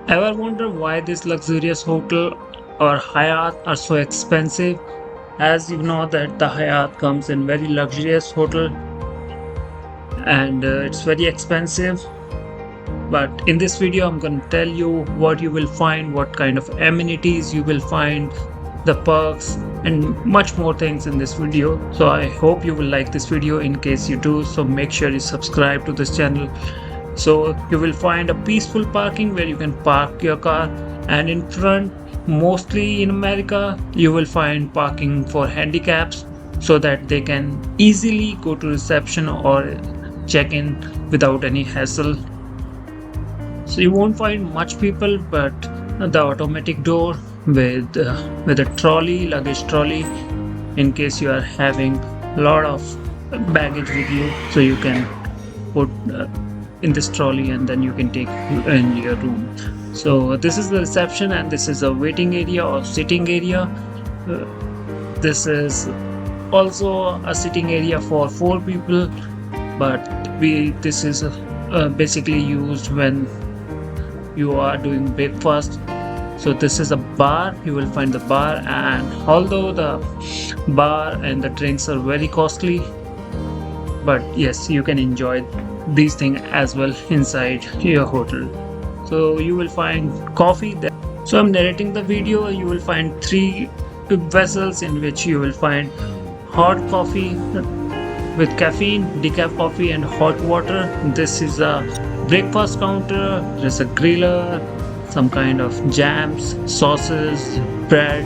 Ever wonder why this luxurious hotel or Hyatt are so expensive? As you know that the Hyatt comes in very luxurious hotel and it's very expensive. But in this video, I'm going to tell you what you will find, what kind of amenities you will find, the perks, and much more things in this video. So I hope you will like this video. In case you do, so make sure you subscribe to this channel. So you will find a peaceful parking where you can park your car, and in front, mostly in America, you will find parking for handicaps so that they can easily go to reception or check in without any hassle. So you won't find much people, but the automatic door with a trolley, luggage trolley, in case you are having a lot of baggage with you, so you can put in this trolley and then you can take in your room. So this is the reception and this is a waiting area or sitting area. This is also a sitting area for 4 people, but this is basically used when you are doing breakfast. So this is a bar. You will find the bar, and although the bar and the drinks are very costly, but yes, you can enjoy these things as well inside your hotel. So you will find coffee there. So I'm narrating the video. You will find 3 vessels in which you will find hot coffee with caffeine, decaf coffee, and hot water. This is a breakfast counter. There's a griller, some kind of jams, sauces, bread.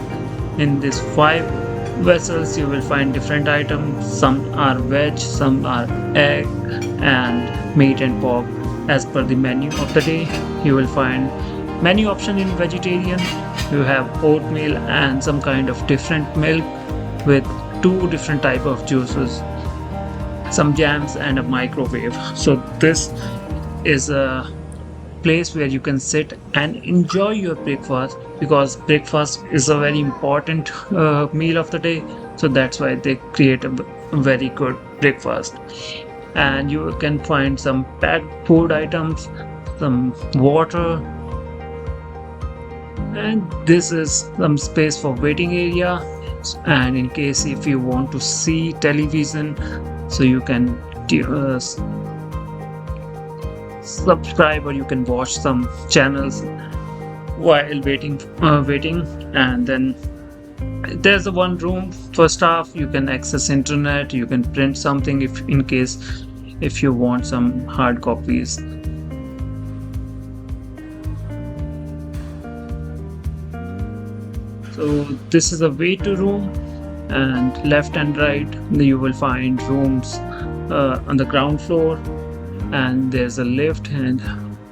In these 5 vessels, you will find different items. Some are veg, some are egg, and meat and pork. As per the menu of the day, you will find many option in vegetarian. You have oatmeal and some kind of different milk with 2 different type of juices, some jams, and a microwave. So this is a place where you can sit and enjoy your breakfast, because breakfast is a very important meal of the day. So that's why they create a very good breakfast. And you can find some packed food items, some water, and this is some space for waiting area. And in case if you want to see television, so you can subscribe, or you can watch some channels while waiting. And then there's a one room for staff. You can access internet, you can print something if you want some hard copies. So this is a waiting room, and left and right you will find rooms on the ground floor, and there's a lift, and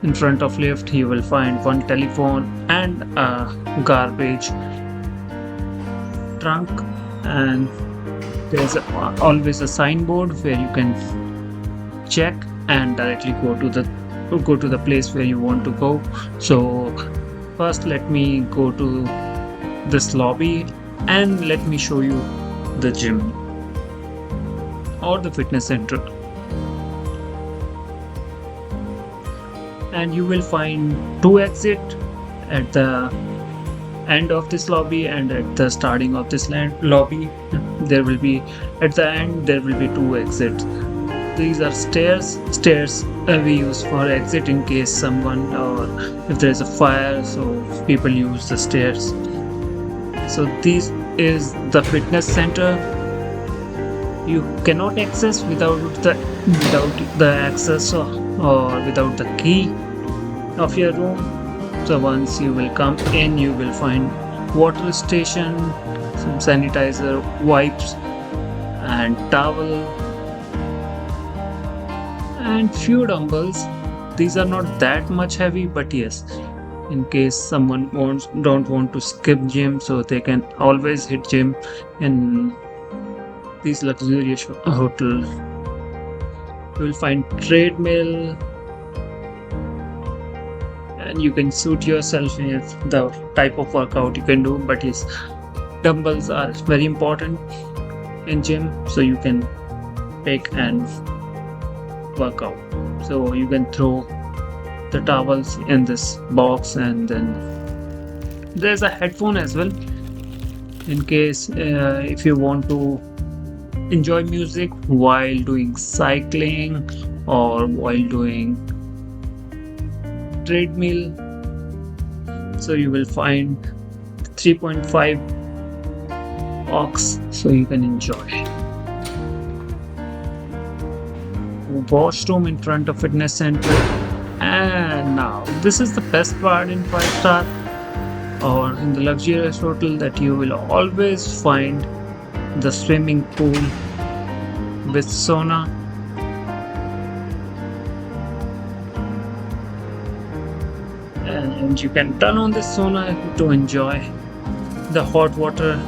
in front of lift you will find one telephone and a garbage trunk. And there's always a signboard where you can check and directly go to the place where you want to go. So first let me go to this lobby and let me show you the gym or the fitness center. And you will find 2 exits at the end of this lobby and at the starting of this lobby. There will be at the end there will be 2 exits. These are stairs we use for exit in case someone, or if there is a fire, so people use the stairs. So this is the fitness center. You cannot access without the access or without the key of your room. So once you will come in, you will find water station, some sanitizer, wipes, and towel, and few dumbbells. These are not that much heavy, but yes, in case someone don't want to skip gym, so they can always hit gym in these luxurious hotel. You will find treadmill, and you can suit yourself with the type of workout you can do. But yes, dumbbells are very important in gym, so you can pick and work out. So you can throw the towels in this box, and then there's a headphone as well in case if you want to enjoy music while doing cycling or while doing treadmill. So you will find 3.5 aux so you can enjoy. Washroom in front of fitness center. And now this is the best part in 5-star or in the luxurious hotel, that you will always find the swimming pool with sauna. And you can turn on the sauna to enjoy the hot water,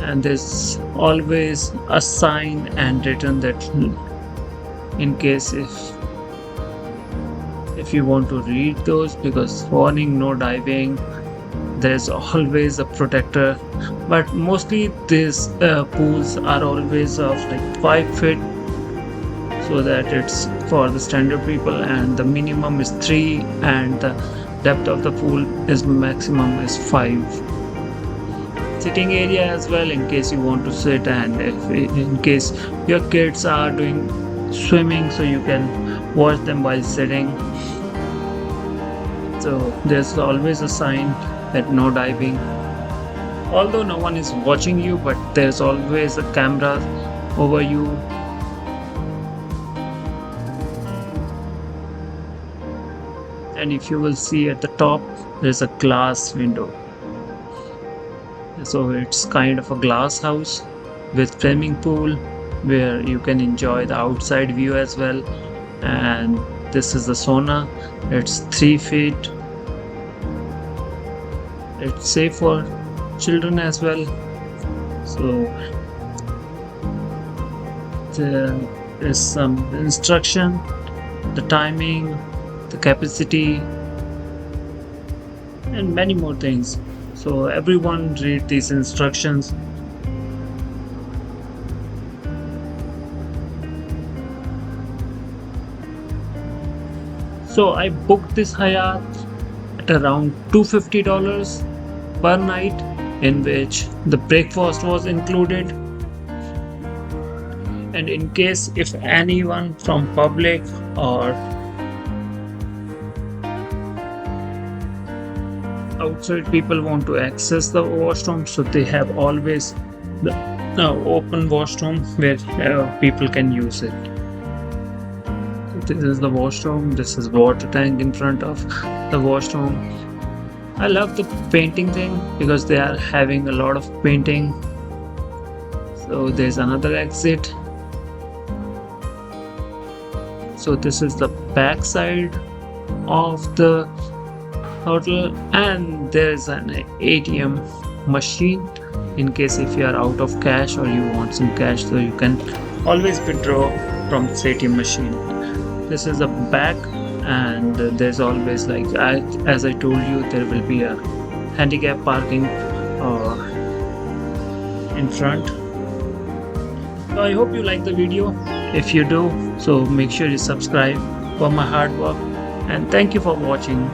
and there's always a sign and written that in case if you want to read those, because warning, no diving, there's always a protector. But mostly these pools are always of like 5 feet, so that it's for the standard people, and the minimum is 3, and the depth of the pool is maximum is 5. Sitting area as well in case you want to sit, and if in case your kids are doing swimming, so you can watch them while sitting. So there's always a sign that no diving, although no one is watching you, but there's always a camera over you. And if you will see at the top, there's a glass window, so it's kind of a glass house with swimming pool where you can enjoy the outside view as well. And this is the sauna. It's 3 feet. It's safe for children as well. So there is some instruction, the timing, the capacity, and many more things. So everyone read these instructions. So I booked this Hyatt at around $250 per night, in which the breakfast was included. And in case if anyone from public or outside people want to access the washroom, so they have always the open washroom where people can use it. This is the washroom. This is water tank in front of the washroom. I love the painting thing because they are having a lot of painting. So there's another exit. So this is the back side of the hotel, and there's an ATM machine in case if you are out of cash or you want some cash, so you can always withdraw from this ATM machine. This is the back, and there's always, like as I told you, there will be a handicap parking in front. So I hope you like the video. If you do, so make sure you subscribe for my hard work, and thank you for watching.